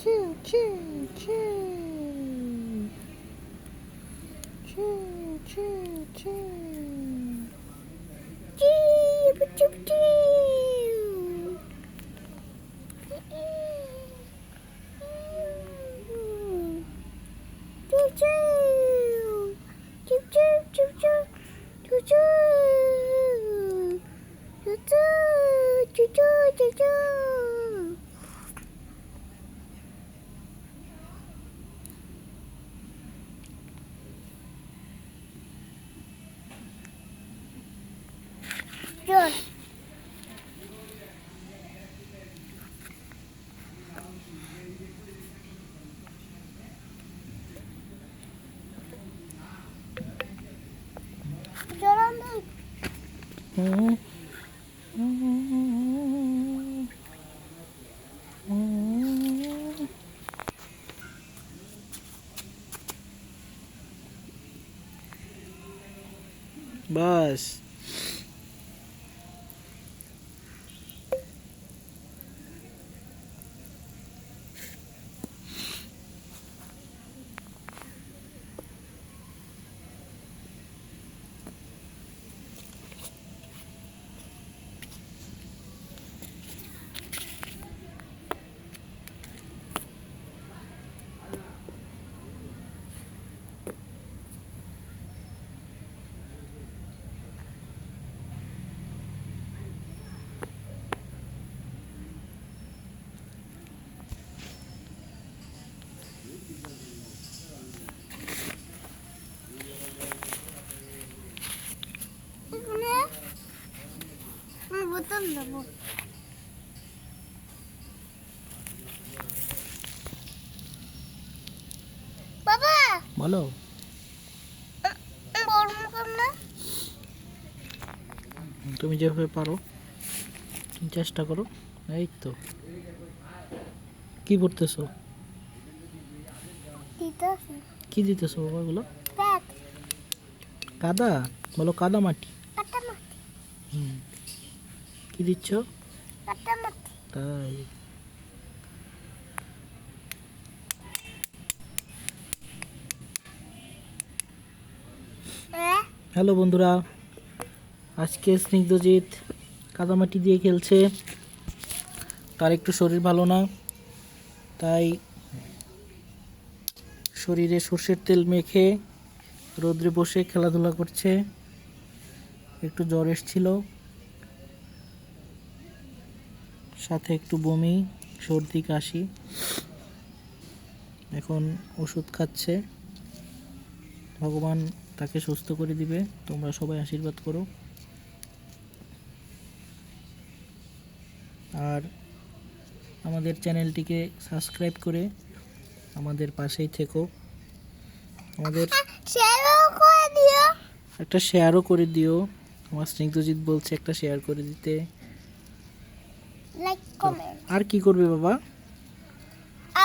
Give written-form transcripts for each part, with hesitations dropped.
choo, choo, choo. Choo, choo, choo. Choo, choo, choo. Choo, choo. Choo, choo, choo, choo. Choo, choo. Choo, choo, choo, choo, choo, choo. Good. बस বোতল দেবো। বাবা বলো গরম কর না। তুমি যেভাবে পারো চেষ্টা করো। এই তো কি করতেছো? দিতেছি কি দিতেছো বাবা এগুলো? দেখ কাদা? বলো কাদা মাটি। কাটামাটি কি দিচ্ছ? কাটামাটি। তাই হ্যালো বন্ধুরা, আজকে স্নিগ্ধজিৎ কাদামাটি দিয়ে খেলছে। তার একটু শরীর ভালো না, তাই শরীরে সর্ষের তেল মেখে রোদ্রে বসে খেলাধুলা করছে। একটু জ্বর এসেছিল, সাথে একটু বমি, সর্দি, কাশি। এখন ওষুধ খাচ্ছে। ভগবান তাকে সুস্থ করে দিবে, তোমরা সবাই আশীর্বাদ করো। আর আমাদের চ্যানেলটিকে সাবস্ক্রাইব করে আমাদের পাশেই থেকো। আমাদের একটা শেয়ারও করে দিও। আমার স্নিগ্ধজিৎ বলছে একটা শেয়ার করে দিতে। লাইক কমেন্ট আর কি করবে বাবা?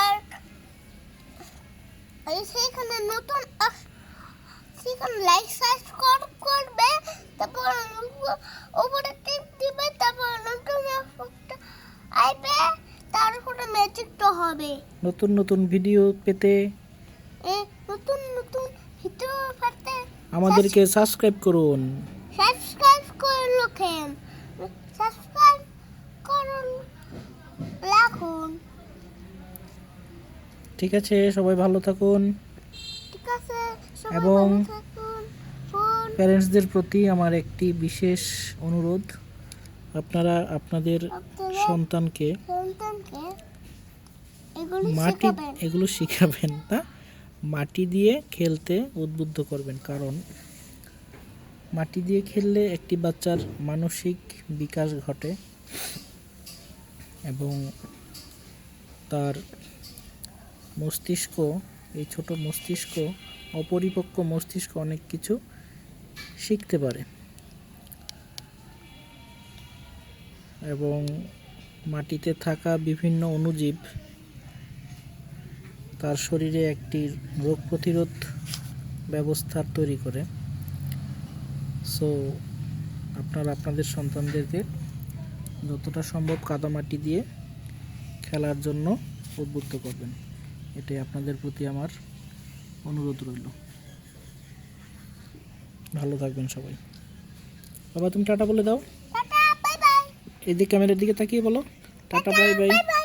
আর সেইখানে নতুন সেখানে লাইক সাবস্ক্রাইব করবে, তারপর উপরে টিপ দিবে, তারপর নতুন একটা আইবে, তারপরে ম্যাজিকটা হবে। নতুন নতুন ভিডিও পেতে নতুন নতুন ভিডিও পেতে আমাদেরকে সাবস্ক্রাইব করুন। সাবস্ক্রাইব করে রাখুন। সাবস্ক্রাইব করুন রাখুন। ঠিক আছে, সবাই ভালো থাকুন। ঠিক আছে, সবাই এবং ভালো থাকুন। প্যারেন্টসদের প্রতি আমার একটি বিশেষ অনুরোধ, আপনারা আপনাদের সন্তানকে এগুলো শিখাবেন না, মাটি দিয়ে খেলতে উদ্বুদ্ধ করবেন। কারণ মাটি দিয়ে খেললে একটি বাচ্চার মানসিক বিকাশ ঘটে এবং তার মস্তিষ্ক, এই ছোট মস্তিষ্ক, অপরিপক্ক মস্তিষ্ক অনেক কিছু শিখতে পারে। এবং মাটিতে থাকা বিভিন্ন অণুজীব তার শরীরে একটি রোগ প্রতিরোধ ব্যবস্থা তৈরি করে। সো আপনারা আপনাদের সন্তানদেরকে যতটা সম্ভব কাদামাটি দিয়ে খেলার জন্য উদ্বুদ্ধ করবেন। এটাই আপনাদের প্রতি আমার অনুরোধ রইল। ভালো থাকবেন সবাই। বাবা তুমি টাটা বলে দাও, টাটা বাই বাই এদিকে ক্যামেরার দিকে তাকিয়ে বলো tata bye bye. Bye bye.